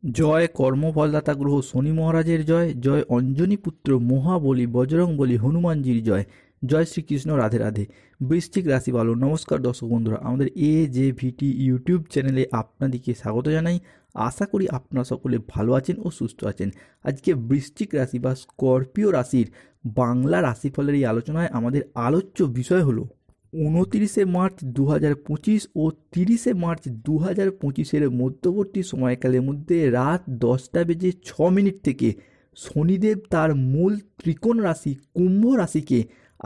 জয় কর্মফলদাতা গ্রহ শনি মহারাজের জয়, জয় অঞ্জনী পুত্র মহাবলী বজরংবলী হনুমানজির জয়, জয় শ্রীকৃষ্ণ, রাধে রাধে। বৃশ্চিক রাশি ভালো। নমস্কার দর্শক বন্ধুরা, আমাদের AJVT ইউটিউব চ্যানেলে আপনাদেরকে স্বাগত জানাই। আশা করি আপনারা সকলে ভালো আছেন ও সুস্থ আছেন। আজকে বৃশ্চিক রাশি বা স্করপিও রাশির বাংলা রাশিফলের এই আলোচনায় আমাদের আলোচ্য বিষয় হলো 29শে মার্চ 2025 ও 30শে মার্চ 2025 মধ্যবর্তী সময়কালের মধ্যে রাত 10:06 থেকে শনিদেব তার মূল ত্রিকোণ রাশি কুম্ভ রাশিকে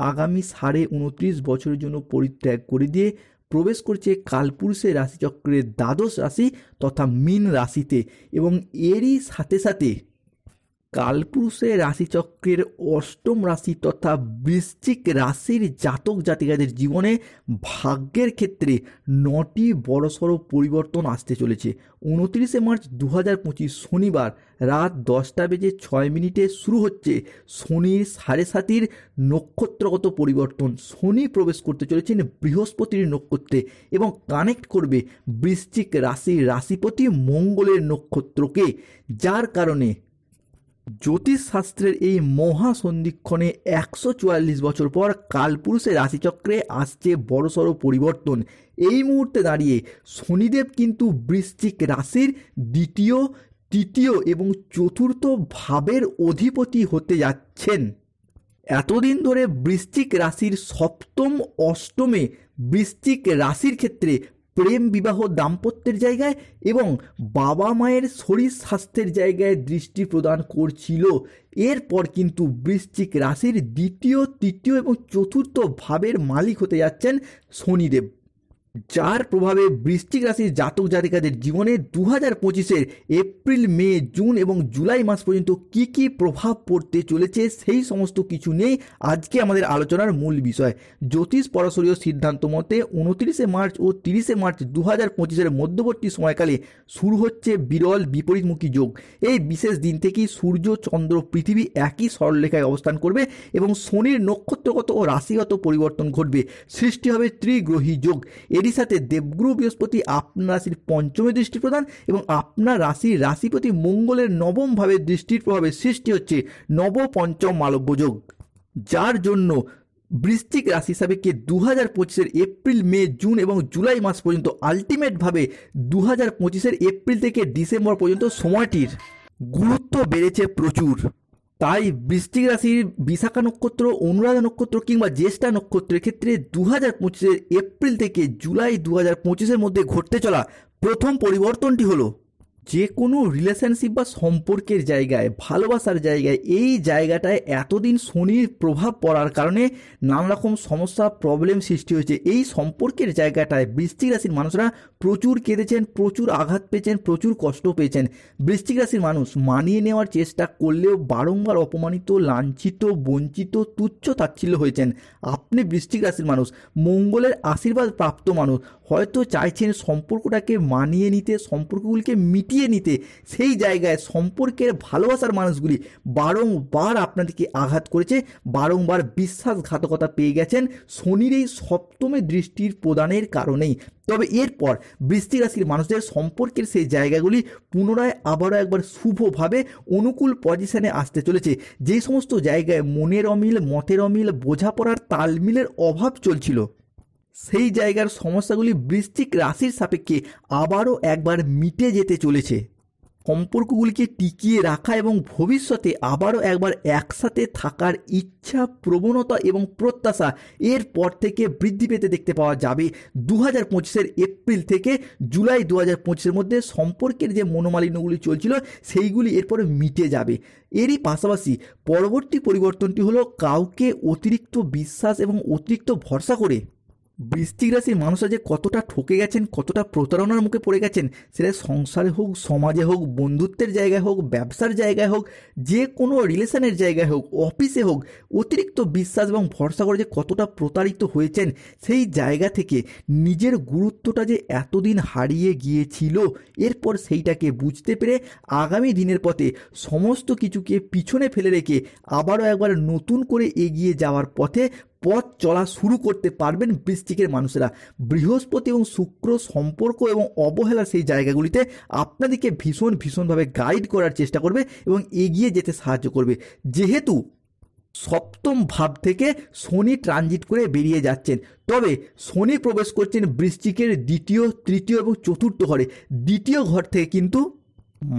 আগামী 29.5 বছরের জন্য পরিত্যাগ করে দিয়ে প্রবেশ করছে কালপুরুষের রাশিচক্রের দ্বাদশ রাশি তথা মীন রাশিতে, এবং এরই সাথে সাথে কালপুরুষের রাশিচক্রের অষ্টম রাশি তথা বৃশ্চিক রাশির জাতক জাতিকাদের জীবনে ভাগ্যের ক্ষেত্রে 9টি বড়সড় পরিবর্তন আসতে চলেছে। 29শে মার্চ 2025 শনিবার রাত 10:06 শুরু হচ্ছে শনির 7.5 নক্ষত্রগত পরিবর্তন। শনি প্রবেশ করতে চলেছেন বৃহস্পতির নক্ষত্রে এবং কানেক্ট করবে বৃশ্চিক রাশির রাশিপতি মঙ্গলের নক্ষত্রকে, যার কারণে জ্যোতিষ শাস্ত্রের এই মহাসন্ধিক্ষণে 144 বছর পর কালপুরুষের রাশিচক্রে আসছে বড়সড় পরিবর্তন। এই মুহূর্তে দাঁড়িয়ে শনিদেব কিন্তু বৃশ্চিক রাশির দ্বিতীয়, তৃতীয় এবং চতুর্থ ভাবের অধিপতি হতে যাচ্ছেন। এতদিন ধরে বৃশ্চিক রাশির সপ্তম অষ্টমে বৃশ্চিক রাশির ক্ষেত্রে প্রেম বিবাহ দাম্পত্যের জায়গায় এবং বাবা মায়ের শরীর স্বাস্থ্যের জায়গায় দৃষ্টি প্রদান করছিল। এরপর কিন্তু বৃশ্চিক রাশির দ্বিতীয়, তৃতীয় এবং চতুর্থ ভাবের মালিক হতে যাচ্ছেন শনিদেব, যার প্রভাবে বৃশ্চিক রাশির জাতক জাতিকাদের জীবনে 2025 এপ্রিল, মে, জুন এবং জুলাই মাস পর্যন্ত কি কি প্রভাব পড়তে চলেছে সেই সমস্ত কিছু নিয়েই আজকে আমাদের আলোচনার মূল বিষয়। জ্যোতিষ পরাশরীয় সিদ্ধান্ত মতে 29শে মার্চ ও 30শে মার্চ 2025 মধ্যবর্তী সময়কালে শুরু হচ্ছে বিরল বিপরীতমুখী যোগ। এই বিশেষ দিন থেকেই সূর্য, চন্দ্র, পৃথিবী একই সরলরেখায় অবস্থান করবে এবং শনির নক্ষত্রগত ও রাশিগত পরিবর্তন ঘটবে। সৃষ্টি হবে ত্রিগ্রহী যোগ। এরই সাথে দেবগুরু বৃহস্পতি আপনার রাশির পঞ্চমে দৃষ্টি প্রদান এবং আপনার রাশির রাশিপতি মঙ্গলের নবম ভাবে দৃষ্টির প্রভাবে সৃষ্টি হচ্ছে নবপঞ্চম মালব্য যোগ, যার জন্য বৃশ্চিক রাশি সাপেক্ষে 2025 এপ্রিল, মে, জুন এবং জুলাই মাস পর্যন্ত আলটিমেটভাবে 2025 এপ্রিল থেকে ডিসেম্বর পর্যন্ত সময়টির গুরুত্ব বেড়েছে প্রচুর। তাই বৃশ্চিক রাশির বিশাখা নক্ষত্র, অনুরাধা নক্ষত্র কিংবা জ্যেষ্ঠা নক্ষত্রের ক্ষেত্রে 2025 এপ্রিল থেকে জুলাই 2025 মধ্যে ঘটতে চলা প্রথম পরিবর্তনটি হলো যে কোনো রিলেশনশিপ বা সম্পর্কের জায়গায়, ভালোবাসার জায়গায়, এই জায়গাটায় এতদিন শনির প্রভাব পড়ার কারণে নানা রকম সমস্যা, প্রবলেম সৃষ্টি হয়েছে। এই সম্পর্কের জায়গাটায় বৃশ্চিক রাশির মানুষরা প্রচুর কেঁদেছেন, প্রচুর আঘাত পেয়েছেন, প্রচুর কষ্ট পেয়েছেন। বৃশ্চিক রাশির মানুষ মানিয়ে নেওয়ার চেষ্টা করলেও বারংবার অপমানিত, লাঞ্ছিত, বঞ্চিত, তুচ্ছ তাচ্ছিল্য হয়েছেন। আপনি বৃশ্চিক রাশির মানুষ, মঙ্গলের আশীর্বাদ প্রাপ্ত মানুষ, হয়তো চাইছেন সম্পর্কটাকে মানিয়ে নিতে, সম্পর্কগুলিকে মিটিয়ে নিতে। সেই জায়গায় সম্পর্কের ভালোবাসার মানুষগুলি বারংবার আপনাদেরকে আঘাত করেছে, বারংবার বিশ্বাসঘাতকতা পেয়ে গেছেন শনির এই সপ্তমে দৃষ্টির প্রদানের কারণেই। তবে এরপর বৃশ্চিক রাশির মানুষদের সম্পর্কের সেই জায়গাগুলি পুনরায় আবারও একবার শুভভাবে অনুকূল পজিশনে আসতে চলেছে। যেই সমস্ত জায়গায় মনের অমিল, মতের অমিল, বোঝাপড়ার তালমিলের অভাব চলছিল, সেই জায়গার সমস্যাগুলি বৃশ্চিক রাশির সাপেক্ষে আবারও একবার মিটে যেতে চলেছে। সম্পর্কগুলিকে টিকিয়ে রাখা এবং ভবিষ্যতে আবারও একবার একসাথে থাকার ইচ্ছা, প্রবণতা এবং প্রত্যাশা এরপর থেকে বৃদ্ধি পেতে দেখতে পাওয়া যাবে। 2025 এপ্রিল থেকে জুলাই 2025 মধ্যে সম্পর্কের যে মনোমালিন্যগুলি চলছিল সেইগুলি এরপরে মিটে যাবে। এরই পাশাপাশি পরবর্তী পরিবর্তনটি হলো কাউকে অতিরিক্ত বিশ্বাস এবং অতিরিক্ত ভরসা করে বৃশ্চিক রাশির মানুষরা যে কতটা ঠকে গেছেন, কতটা প্রতারণার মুখে পড়ে গেছেন, সেটা সংসারে হোক, সমাজে হোক, বন্ধুত্বের জায়গায় হোক, ব্যবসার জায়গায় হোক, যে কোনো রিলেশনের জায়গায় হোক, অফিসে হোক, অতিরিক্ত বিশ্বাস এবং ভরসা করে যে কতটা প্রতারিত হয়েছেন, সেই জায়গা থেকে নিজের গুরুত্বটা যে এতদিন হারিয়ে গিয়েছিল, এরপর সেইটাকে বুঝতে পেরে আগামী দিনের পথে সমস্ত কিছুকে পিছনে ফেলে রেখে আবারও একবার নতুন করে এগিয়ে যাওয়ার পথে পথ চলা শুরু করতে পারবেন বৃশ্চিকের মানুষেরা। বৃহস্পতি এবং শুক্র সম্পর্ক এবং অবহেলার সেই জায়গাগুলিতে আপনাদেরকে ভীষণভাবে গাইড করার চেষ্টা করবে এবং এগিয়ে যেতে সাহায্য করবে। যেহেতু সপ্তম ভাব থেকে শনি ট্রানজিট করে বেরিয়ে যাচ্ছেন, তবে শনি প্রবেশ করছেন বৃশ্চিকের দ্বিতীয়, তৃতীয় এবং চতুর্থ ঘরে। দ্বিতীয় ঘর থেকে কিন্তু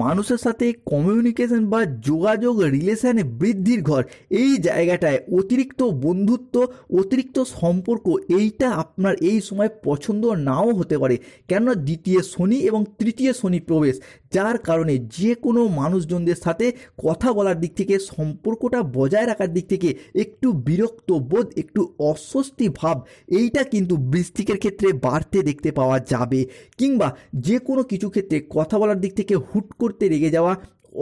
মানুষের সাথে কমিউনিকেশন বা যোগাযোগ, রিলেশন বৃদ্ধির ঘর। এই জায়গাটায় অতিরিক্ত বন্ধুত্ব, অতিরিক্ত সম্পর্ক, এইটা আপনার এই সময় পছন্দ নাও হতে পারে। কেননা দ্বিতীয় শনি এবং তৃতীয় শনি প্রবেশ, যার কারণে যে কোনো মানুষজনদের সাথে কথা বলার দিক থেকে, সম্পর্কটা বজায় রাখার দিক থেকে একটু বিরক্ত বোধ, একটু অস্বস্তি ভাব, এইটা কিন্তু বৃশ্চিকের ক্ষেত্রে বাড়তে দেখতে পাওয়া যাবে। কিংবা যে কোনো কিছু ক্ষেত্রে কথা বলার দিক থেকে হুট করতে রেগে যাওয়া,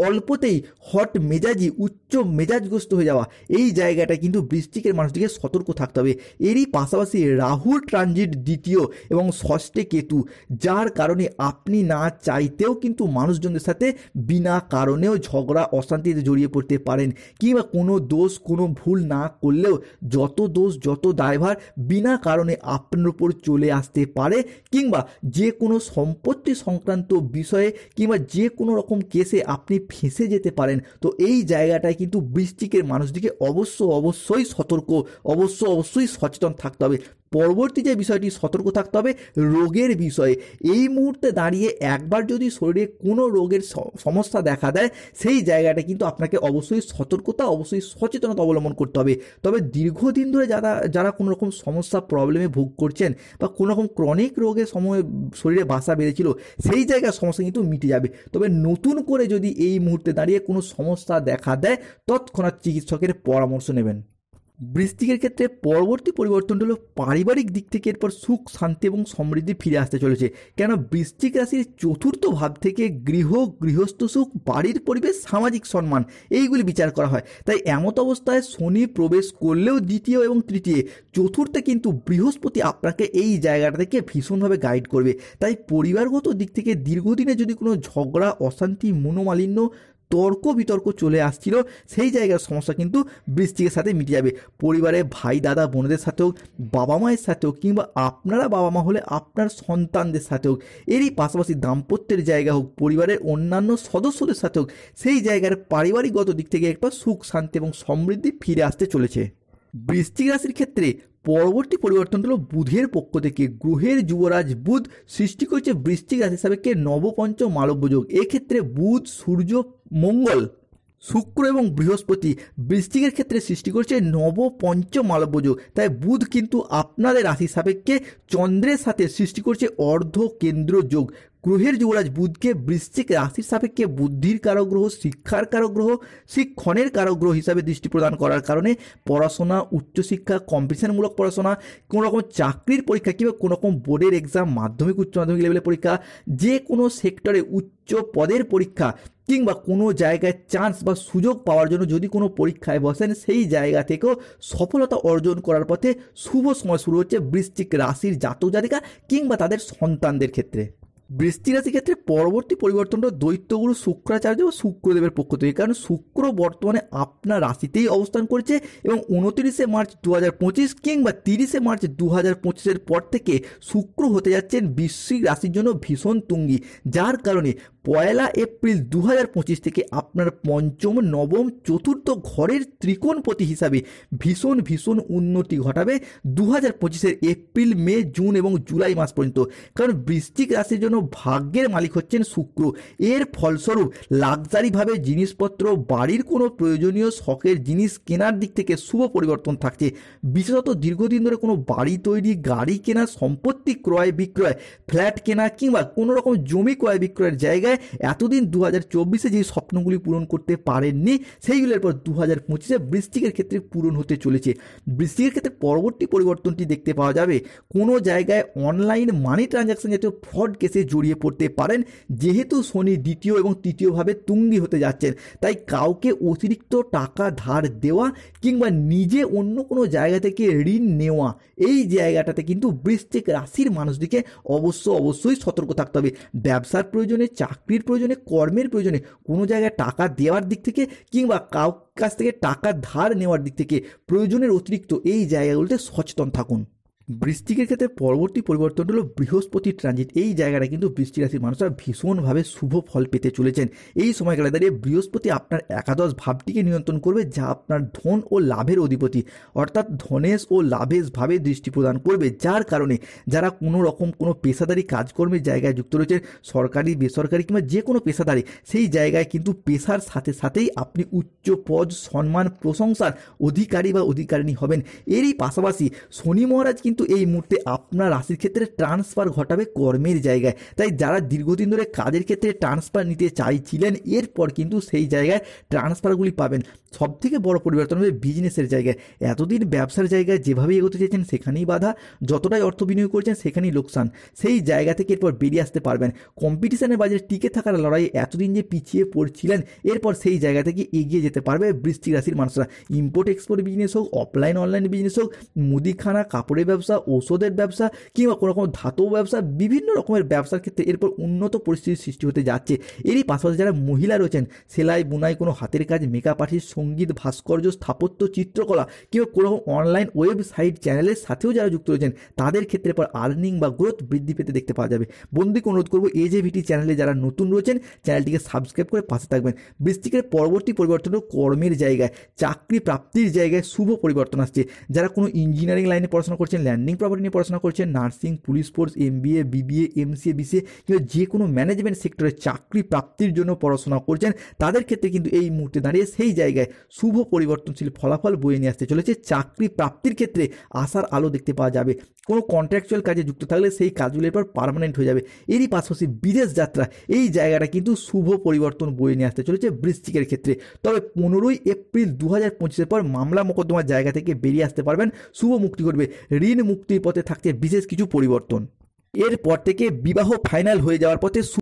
অল্পতেই হট মেজাজি, উচ্চ মেজাজগ্রস্ত হয়ে যাওয়া, এই জায়গাটা কিন্তু বৃশ্চিকের মানুষটিকে সতর্ক থাকতে হবে। এরই পাশাপাশি রাহুর ট্রানজিট দ্বিতীয় এবং ষষ্ঠে কেতু, যার কারণে আপনি না চাইতেও কিন্তু মানুষজনদের সাথে বিনা কারণেও ঝগড়া, অশান্তিতে জড়িয়ে পড়তে পারেন। কিংবা কোনো দোষ, কোনো ভুল না করলেও যত দোষ, যত দায়ভার বিনা কারণে আপনার উপর চলে আসতে পারে। কিংবা যে কোনো সম্পত্তি সংক্রান্ত বিষয়ে কিংবা যে কোনো রকম কেসে আপনি ফেঁসে যেতে পারেন। তো এই জায়গাটায় কিন্তু বৃশ্চিকের মানুষটিকে অবশ্যই সতর্ক, অবশ্যই সচেতন থাকতে হবে। পরবর্তী যে বিষয়টি সতর্ক থাকতে হবে রোগের বিষয়ে। এই মুহূর্তে দাঁড়িয়ে একবার যদি শরীরে কোনো রোগের সমস্যা দেখা দেয়, সেই জায়গাটা কিন্তু আপনাকে অবশ্যই সতর্কতা, অবশ্যই সচেতনতা অবলম্বন করতে হবে। তবে দীর্ঘদিন ধরে যারা কোনো রকম সমস্যা, প্রবলেমে ভোগ করছেন বা কোনো রকম ক্রনিক রোগের সময় শরীরে বাসা বেঁধেছিল, সেই জায়গার সমস্যা কিন্তু মিটে যাবে। তবে নতুন করে যদি এই মুহূর্তে দাঁড়িয়ে কোনো সমস্যা দেখা দেয়, তৎক্ষণাৎ চিকিৎসকের পরামর্শ নেবেন। বৃশ্চিকের ক্ষেত্রে পরবর্তী পরিবর্তনটা হলো পারিবারিক দিক থেকে এরপর সুখ, শান্তি এবং সমৃদ্ধি ফিরে আসতে চলেছে। কেন বৃশ্চিক রাশির চতুর্থ ভাব থেকে গৃহস্থ সুখ, বাড়ির পরিবেশ, সামাজিক সম্মান, এইগুলি বিচার করা হয়। তাই এমত অবস্থায় শনি প্রবেশ করলেও দ্বিতীয় এবং তৃতীয়, চতুর্থে কিন্তু বৃহস্পতি আপনাকে এই জায়গাটা থেকে ভীষণভাবে গাইড করবে। তাই পরিবারগত দিক থেকে দীর্ঘদিনে যদি কোনো ঝগড়া, অশান্তি, মনোমালিন্য, তর্ক বিতর্ক চলে আসছিল, সেই জায়গার সমস্যা কিন্তু বৃশ্চিকের সাথে মিটে যাবে। পরিবারে ভাই, দাদা, বোনদের সাথেও, বাবা মায়ের সাথেও, কিংবা আপনারা বাবা মা হলে আপনার সন্তানদের সাথেও, এরই পাশাপাশি দাম্পত্যের জায়গা হোক, পরিবারের অন্যান্য সদস্যদের সাথেও, সেই জায়গার পারিবারিকগত দিক থেকে একটা সুখ, শান্তি এবং সমৃদ্ধি ফিরে আসতে চলেছে। বৃশ্চিক রাশির ক্ষেত্রে পরবর্তী পরিবর্তন হলো বুধের পক্ষ থেকে। গ্রহের যুবরাজ বুধ সৃষ্টি করছে বৃশ্চিক রাশি সাপেক্ষে নবপঞ্চম মালব্য যোগ। এক্ষেত্রে বুধ, সূর্য, মঙ্গল, শুক্র এবং বৃহস্পতি বৃশ্চিকের ক্ষেত্রে সৃষ্টি করছে নবপঞ্চম মালব্য যোগ। তাই বুধ কিন্তু আপনাদের রাশি সাপেক্ষে চন্দ্রের সাথে সৃষ্টি করছে অর্ধ কেন্দ্র যোগ। গ্রহের যুবরাজ বুধকে বৃশ্চিক রাশির সাপেক্ষে বুদ্ধির কারক গ্রহ, শিক্ষার কারক গ্রহ, শিক্ষণের কারক গ্রহ হিসাবে দৃষ্টি প্রদান করার কারণে পড়াশোনা, উচ্চশিক্ষা, কম্পিটিশনমূলক পড়াশোনা, কোনো রকম চাকরির পরীক্ষা কিংবা কোনো রকম বোর্ডের এক্সাম, মাধ্যমিক, উচ্চ মাধ্যমিক লেভেলের পরীক্ষা, যে কোনো সেক্টরে উচ্চ পদের পরীক্ষা কিংবা কোনো জায়গায় চান্স বা সুযোগ পাওয়ার জন্য যদি কোনো পরীক্ষায় বসেন, সেই জায়গা থেকেও সফলতা অর্জন করার পথে শুভ সময় শুরু হচ্ছে বৃশ্চিক রাশির জাতক জাতিকা কিংবা তাদের সন্তানদের ক্ষেত্রে। বৃশ্চিক রাশির ক্ষেত্রে পরবর্তী পরিবর্তনটা দৈত্যগুরু শুক্রাচার্য ও শুক্রদেবের পক্ষ থেকে। কারণ শুক্র বর্তমানে আপনার রাশিতেই অবস্থান করছে এবং 29শে মার্চ 2025 কিংবা 30শে মার্চ 2025 পর থেকে শুক্র হতে যাচ্ছেন বৃশ্চিক রাশির জন্য ভীষণ তুঙ্গি, যার কারণে 1 এপ্রিল 2025 থেকে আপনার পঞ্চম, নবম, চতুর্থ ঘরের ত্রিকোণপতি হিসাবে ভীষণ উন্নতি ঘটাবে 2025 এপ্রিল, মে, জুন এবং জুলাই মাস পর্যন্ত। কারণ বৃশ্চিক রাশির জন্য ভাগ্যের মালিক হচ্ছেন শুক্র। এর ফলস্বরূপ লাক্সারিভাবে জিনিসপত্র, বাড়ির কোনো প্রয়োজনীয় শখের জিনিস কেনার দিক থেকে শুভ পরিবর্তন থাকছে। বিশেষত দীর্ঘদিন ধরে কোনো বাড়ি তৈরি, গাড়ি কেনা, সম্পত্তি ক্রয় বিক্রয়, ফ্ল্যাট কেনা কিংবা কোনো রকম জমি ক্রয় বিক্রয়ের জায়গায় এতদিন 2024 যে স্বপ্নগুলি পূরণ করতে পারেননি, সেইগুলোর পর 2025 বৃশ্চিকের ক্ষেত্রে পূরণ হতে চলেছে। বৃশ্চিকের ক্ষেত্রে পরবর্তী পরিবর্তনটি দেখতে পাওয়া যাবে কোনো জায়গায় অনলাইন মানি ট্রানজাকশন জাতীয় ফ্রড কেসে জড়িয়ে পড়তে পারেন। যেহেতু শনি দ্বিতীয় এবং তৃতীয়ভাবে তুঙ্গি হতে যাচ্ছেন, তাই কাউকে অতিরিক্ত টাকা ধার দেওয়া কিংবা নিজে অন্য কোনো জায়গা থেকে ঋণ নেওয়া, এই জায়গাটাতে কিন্তু বৃশ্চিক রাশির মানুষটিকে অবশ্যই সতর্ক থাকতে হবে। ব্যবসার প্রয়োজনে, চাকরি চাকরির প্রয়োজনে, কর্মের প্রয়োজনে, কোনো জায়গায় টাকা দেওয়ার দিক থেকে কিংবা কাউ কাছ থেকে টাকা ধার নেওয়ার দিক থেকে প্রয়োজনের অতিরিক্ত এই জায়গাগুলোতে সচেতন থাকুন। বৃশ্চিকের ক্ষেত্রে পরবর্তী পরিবর্তন হলো বৃহস্পতি ট্রানজিট। এই জায়গাটা কিন্তু বৃশ্চিক রাশির মানুষরা ভীষণভাবে শুভ ফল পেতে চলেছেন। এই সময়কালে দাঁড়িয়ে বৃহস্পতি আপনার একাদশ ভাবটিকে নিয়ন্ত্রণ করবে, যা আপনার ধন ও লাভের অধিপতি, অর্থাৎ ধনেশ ও লাভেশ ভাবে দৃষ্টি প্রদান করবে, যার কারণে যারা কোনো রকম কোনো পেশাদারি কাজকর্মের জায়গায় যুক্ত রয়েছেন, সরকারি বেসরকারি কিংবা যে কোনো পেশাদারি, সেই জায়গায় কিন্তু পেশার সাথে সাথেই আপনি উচ্চ পদ, সম্মান, প্রশংসার অধিকারী বা অধিকারিণী হবেন। এরই পাশাপাশি শনি মহারাজ কিন্তু এই মুহূর্তে আপনার রাশির ক্ষেত্রে ট্রান্সফার ঘটাবে কর্মের জায়গায়। তাই যারা দীর্ঘদিন ধরে কাজের ক্ষেত্রে ট্রান্সফার নিতে চাইছিলেন, এরপর কিন্তু সেই জায়গায় ট্রান্সফারগুলি পাবেন। সবথেকে বড় পরিবর্তন হবে বিজনেসের জায়গায়। এতদিন ব্যবসার জায়গায় যেভাবে এগোতে চেয়েছেন সেখানেই বাধা, যতটাই অর্থ বিনিয়োগ করেছেন সেখানেই লোকসান। সেই জায়গা থেকে এরপর বেরিয়ে আসতে পারবেন। কম্পিটিশনের বাজারে টিকে থাকার লড়াই এতদিন যে পিছিয়ে পড়ছিলেন, এরপর সেই জায়গা থেকে এগিয়ে যেতে পারবে বৃশ্চিক রাশির মানুষরা। ইম্পোর্ট এক্সপোর্ট বিজনেস হোক, অফলাইন অনলাইন বিজনেস হোক, মুদিখানা, কাপড়ের ব্যবসা, ঔষধের ব্যবসা কিংবা কোনো রকম ধাতব ব্যবসা, বিভিন্ন রকমের ব্যবসার ক্ষেত্রে এরপর উন্নত পরিস্থিতির সৃষ্টি হতে যাচ্ছে। এরই পাশাপাশি যারা মহিলা রয়েছেন, সেলাই, বুনাই, কোনো হাতের কাজ, মেকআপ আর্টিস্ট, সঙ্গীত, ভাস্কর্য, স্থাপত্য, চিত্রকলা কিংবা কোনো রকম অনলাইন ওয়েবসাইট চ্যানেলের সাথেও যারা যুক্ত রয়েছেন, তাদের ক্ষেত্রে পর আর্নিং বা গ্রোথ বৃদ্ধি পেতে দেখতে পাওয়া যাবে। বন্ধুকে অনুরোধ করবো, AJVT চ্যানেলে যারা নতুন রয়েছেন, চ্যানেলটিকে সাবস্ক্রাইব করে পাশে থাকবেন। বৃশ্চিকের পরবর্তী পরিবর্তন হলো কর্মের জায়গায়, চাকরি প্রাপ্তির জায়গায় শুভ পরিবর্তন আসছে। যারা কোনো ইঞ্জিনিয়ারিং লাইনে পড়াশোনা করছেন, ল্যান্ডিং প্রপার্টি নিয়ে পড়াশোনা করছেন, nursing, police force, MBA, BBA, MCA, BCA কিংবা যে কোনো ম্যানেজমেন্ট সেক্টরে চাকরি প্রাপ্তির জন্য পড়াশোনা করছেন, তাদের ক্ষেত্রে কিন্তু এই মুহূর্তে দাঁড়িয়ে সেই জায়গায় শুভ পরিবর্তনশীল ফলাফল বয়ে নিয়ে আসতে চলেছে। চাকরি প্রাপ্তির ক্ষেত্রে আশার আলো দেখতে পাওয়া যাবে। কোনো কন্ট্রাকচুয়াল কাজে যুক্ত থাকলে সেই কাজগুলোর পর পার্মানেন্ট হয়ে যাবে। এরই পাশাপাশি বিদেশ যাত্রা, এই জায়গাটা কিন্তু শুভ পরিবর্তন বয়ে নিয়ে আসতে চলেছে বৃশ্চিকের ক্ষেত্রে। তবে 15ই এপ্রিল 2025-এর পর মামলা মোকদ্দমার জায়গা থেকে বেরিয়ে আসতে পারবেন, শুভ মুক্তি ঘটবে। ঋণ মুক্তির পথে থাকছে বিশেষ কিছু পরিবর্তন। এরপর থেকে বিবাহ ফাইনাল হয়ে যাওয়ার পথে